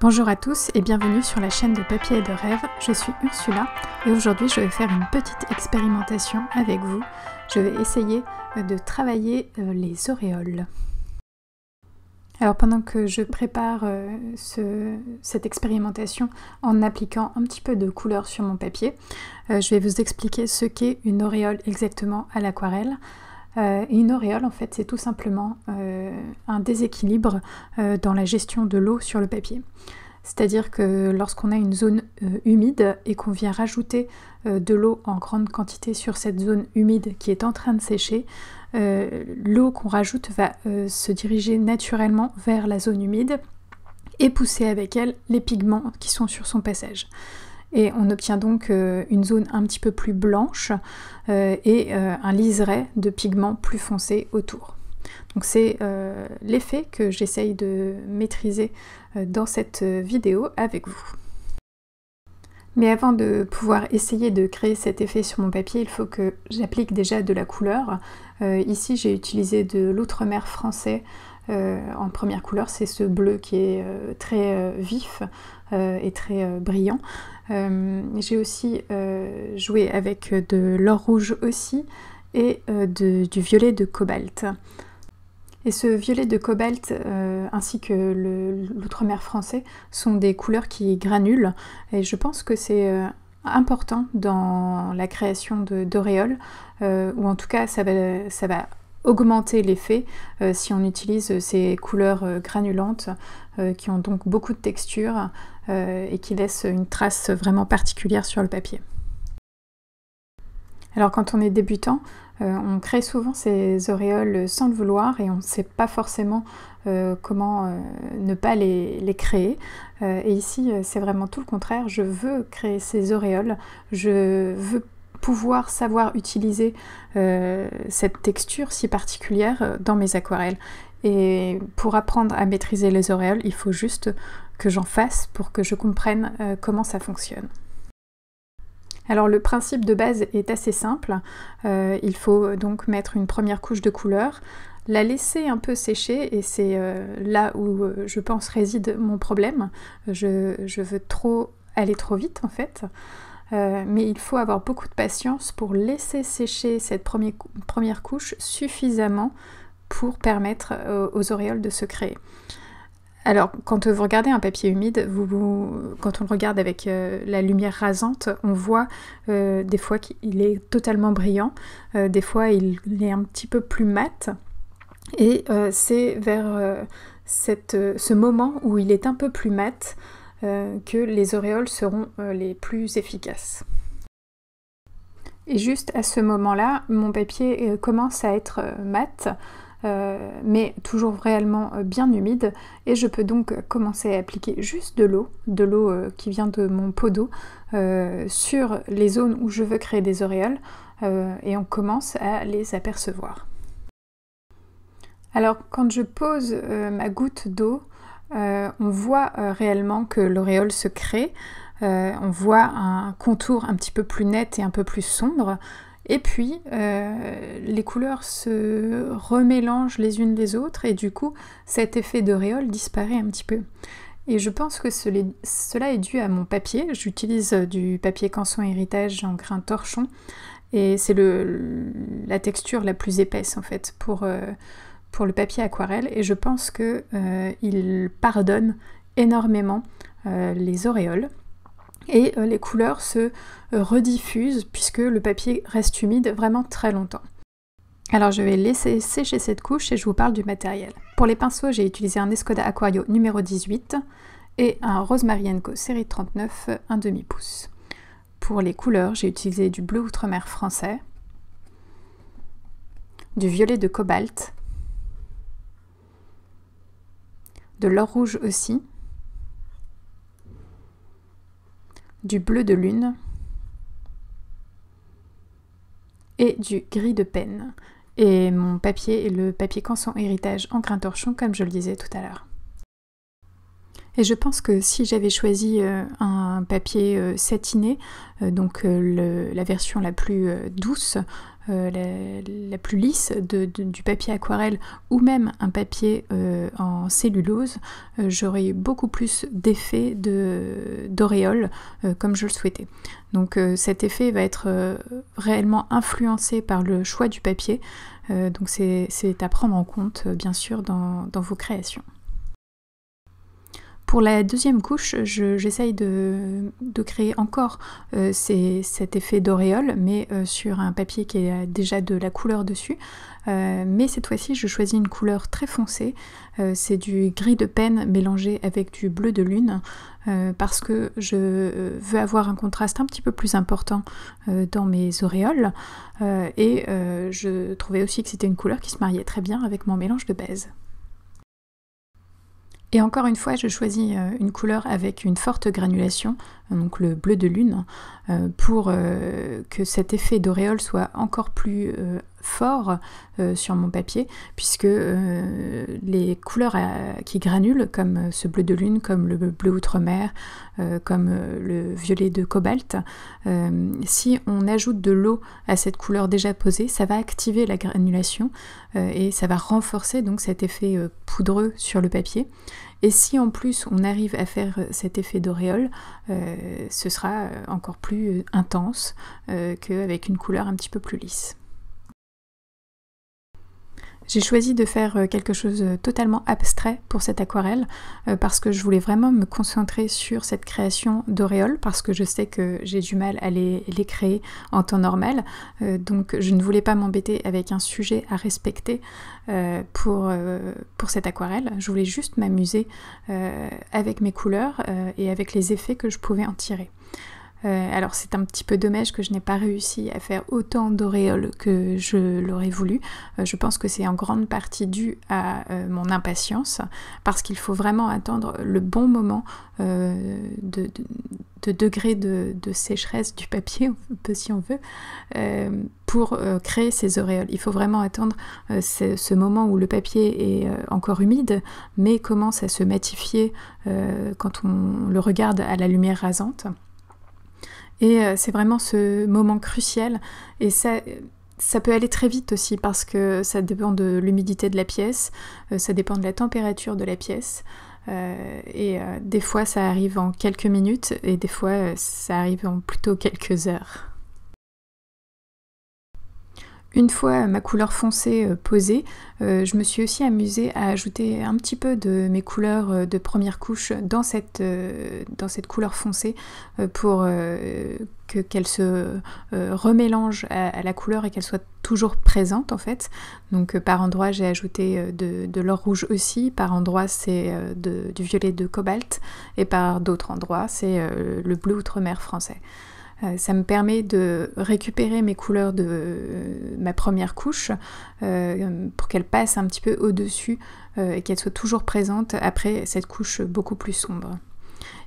Bonjour à tous et bienvenue sur la chaîne de Papier et de Rêve, je suis Ursula et aujourd'hui je vais faire une petite expérimentation avec vous. Je vais essayer de travailler les auréoles. Alors pendant que je prépare cette expérimentation en appliquant un petit peu de couleur sur mon papier, je vais vous expliquer ce qu'est une auréole exactement à l'aquarelle. Une auréole en fait c'est tout simplement un déséquilibre dans la gestion de l'eau sur le papier. C'est-à-dire que lorsqu'on a une zone humide et qu'on vient rajouter de l'eau en grande quantité sur cette zone humide qui est en train de sécher, l'eau qu'on rajoute va se diriger naturellement vers la zone humide et pousser avec elle les pigments qui sont sur son passage. Et on obtient donc une zone un petit peu plus blanche et un liseré de pigments plus foncés autour. Donc c'est l'effet que j'essaye de maîtriser dans cette vidéo avec vous. Mais avant de pouvoir essayer de créer cet effet sur mon papier, il faut que j'applique déjà de la couleur. Ici j'ai utilisé de l'Outremer français en première couleur, c'est ce bleu qui est très vif et très brillant. J'ai aussi joué avec de l'or rouge aussi et du violet de cobalt. Et ce violet de cobalt ainsi que l'Outremer français sont des couleurs qui granulent et je pense que c'est important dans la création d'auréoles ou en tout cas ça va augmenter l'effet si on utilise ces couleurs granulantes qui ont donc beaucoup de texture et qui laissent une trace vraiment particulière sur le papier. Alors quand on est débutant, on crée souvent ces auréoles sans le vouloir et on ne sait pas forcément comment ne pas les créer. Et ici, c'est vraiment tout le contraire. Je veux créer ces auréoles, je veux pouvoir savoir utiliser cette texture si particulière dans mes aquarelles. Et pour apprendre à maîtriser les auréoles, il faut juste que j'en fasse pour que je comprenne comment ça fonctionne. Alors le principe de base est assez simple, il faut donc mettre une première couche de couleur, la laisser un peu sécher et c'est là où je pense réside mon problème. Je veux aller trop vite en fait, mais il faut avoir beaucoup de patience pour laisser sécher cette première couche suffisamment pour permettre aux auréoles de se créer. Alors, quand vous regardez un papier humide, quand on le regarde avec la lumière rasante, on voit des fois qu'il est totalement brillant, des fois il est un petit peu plus mat, et c'est vers ce moment où il est un peu plus mat que les auréoles seront les plus efficaces. Et juste à ce moment-là, mon papier commence à être mat, mais toujours réellement bien humide et je peux donc commencer à appliquer juste de l'eau qui vient de mon pot d'eau sur les zones où je veux créer des auréoles et on commence à les apercevoir. Alors quand je pose ma goutte d'eau, on voit réellement que l'auréole se crée, on voit un contour un petit peu plus net et un peu plus sombre. Et puis, les couleurs se remélangent les unes les autres et du coup, cet effet d'auréole disparaît un petit peu. Et je pense que cela est dû à mon papier. J'utilise du papier Canson Héritage en grain torchon et c'est la texture la plus épaisse en fait pour le papier aquarelle et je pense qu'il pardonne énormément les auréoles. Et les couleurs se rediffusent puisque le papier reste humide vraiment très longtemps. Alors je vais laisser sécher cette couche et je vous parle du matériel. Pour les pinceaux, j'ai utilisé un Escoda Aquario numéro 18 et un Rosemary & Co série 39 1/2 pouce. Pour les couleurs, j'ai utilisé du bleu Outremer français, du violet de cobalt, de l'or rouge aussi, du bleu de lune et du gris de penne. Et mon papier est le papier Canson Héritage en grain torchon comme je le disais tout à l'heure. Et je pense que si j'avais choisi un papier satiné, donc la version la plus douce, la plus lisse du papier aquarelle ou même un papier en cellulose, j'aurais eu beaucoup plus d'effet d'auréole comme je le souhaitais. Donc cet effet va être réellement influencé par le choix du papier, donc c'est à prendre en compte bien sûr dans vos créations. Pour la deuxième couche, j'essaye de créer encore cet effet d'auréole, mais sur un papier qui a déjà de la couleur dessus. Mais cette fois-ci, je choisis une couleur très foncée. C'est du gris de peine mélangé avec du bleu de lune, parce que je veux avoir un contraste un petit peu plus important dans mes auréoles. Et je trouvais aussi que c'était une couleur qui se mariait très bien avec mon mélange de base. Et encore une fois, je choisis une couleur avec une forte granulation, donc le bleu de lune, pour que cet effet d'auréole soit encore plus fort sur mon papier, puisque les couleurs qui granulent, comme ce bleu de lune, comme le bleu outre-mer, comme le violet de cobalt, si on ajoute de l'eau à cette couleur déjà posée, ça va activer la granulation et ça va renforcer donc cet effet poudreux sur le papier. Et si en plus on arrive à faire cet effet d'auréole, ce sera encore plus intense qu'avec une couleur un petit peu plus lisse. J'ai choisi de faire quelque chose de totalement abstrait pour cette aquarelle parce que je voulais vraiment me concentrer sur cette création d'auréoles, parce que je sais que j'ai du mal à les créer en temps normal, donc je ne voulais pas m'embêter avec un sujet à respecter pour cette aquarelle. Je voulais juste m'amuser avec mes couleurs et avec les effets que je pouvais en tirer. Alors c'est un petit peu dommage que je n'ai pas réussi à faire autant d'auréoles que je l'aurais voulu. Je pense que c'est en grande partie dû à mon impatience, parce qu'il faut vraiment attendre le bon moment de degré de sécheresse du papier, si on veut, pour créer ces auréoles. Il faut vraiment attendre ce moment où le papier est encore humide, mais commence à se matifier quand on le regarde à la lumière rasante. Et c'est vraiment ce moment crucial, et ça peut aller très vite aussi, parce que ça dépend de l'humidité de la pièce, ça dépend de la température de la pièce, et des fois ça arrive en quelques minutes, et des fois ça arrive en plutôt quelques heures. Une fois ma couleur foncée posée, je me suis aussi amusée à ajouter un petit peu de mes couleurs de première couche dans cette couleur foncée pour qu'elle se remélange à la couleur et qu'elle soit toujours présente en fait. Donc par endroits j'ai ajouté de l'or rouge aussi, par endroits c'est du violet de cobalt, et par d'autres endroits c'est le bleu outre-mer français. Ça me permet de récupérer mes couleurs de ma première couche pour qu'elles passent un petit peu au-dessus et qu'elles soient toujours présentes après cette couche beaucoup plus sombre.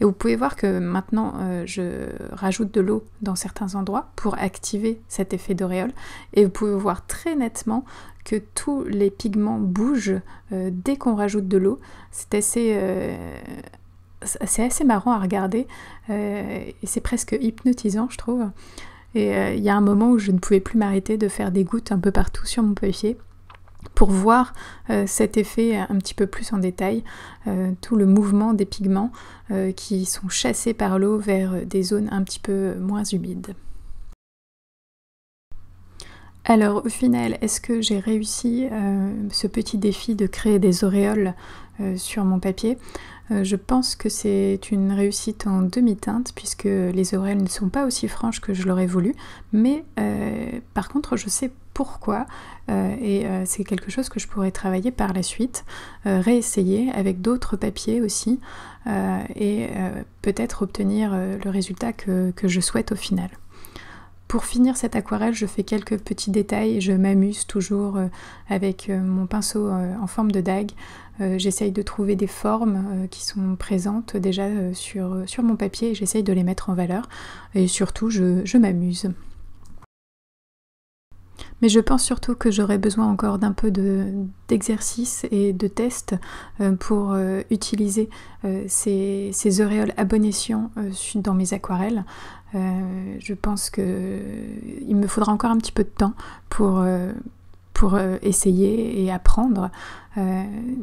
Et vous pouvez voir que maintenant je rajoute de l'eau dans certains endroits pour activer cet effet d'auréole, et vous pouvez voir très nettement que tous les pigments bougent dès qu'on rajoute de l'eau. C'est assez marrant à regarder et c'est presque hypnotisant, je trouve. Et il y a un moment où je ne pouvais plus m'arrêter de faire des gouttes un peu partout sur mon papier pour voir cet effet un petit peu plus en détail, tout le mouvement des pigments qui sont chassés par l'eau vers des zones un petit peu moins humides. Alors au final, est-ce que j'ai réussi ce petit défi de créer des auréoles sur mon papier? Je pense que c'est une réussite en demi-teinte, puisque les auréoles ne sont pas aussi franches que je l'aurais voulu, mais par contre je sais pourquoi, et c'est quelque chose que je pourrais travailler par la suite, réessayer avec d'autres papiers aussi, et peut-être obtenir le résultat que je souhaite au final. Pour finir cette aquarelle, je fais quelques petits détails, je m'amuse toujours avec mon pinceau en forme de dague. J'essaye de trouver des formes qui sont présentes déjà sur mon papier, et j'essaye de les mettre en valeur, et surtout je m'amuse. Mais je pense surtout que j'aurais besoin encore d'un peu d'exercice et de tests pour utiliser ces auréoles à bon escient dans mes aquarelles. Je pense qu'il me faudra encore un petit peu de temps pour essayer et apprendre,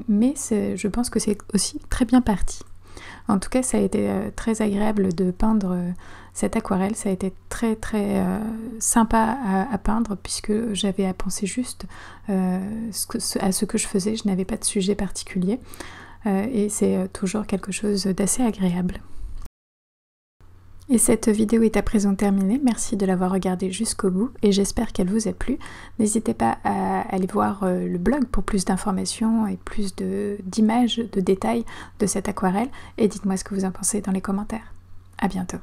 mais je pense que c'est aussi très bien parti. En tout cas, ça a été très agréable de peindre cette aquarelle, ça a été très sympa à peindre puisque j'avais à penser juste à ce que je faisais, je n'avais pas de sujet particulier et c'est toujours quelque chose d'assez agréable. Et cette vidéo est à présent terminée, merci de l'avoir regardée jusqu'au bout et j'espère qu'elle vous a plu. N'hésitez pas à aller voir le blog pour plus d'informations et plus d'images, de détails de cette aquarelle et dites-moi ce que vous en pensez dans les commentaires. À bientôt.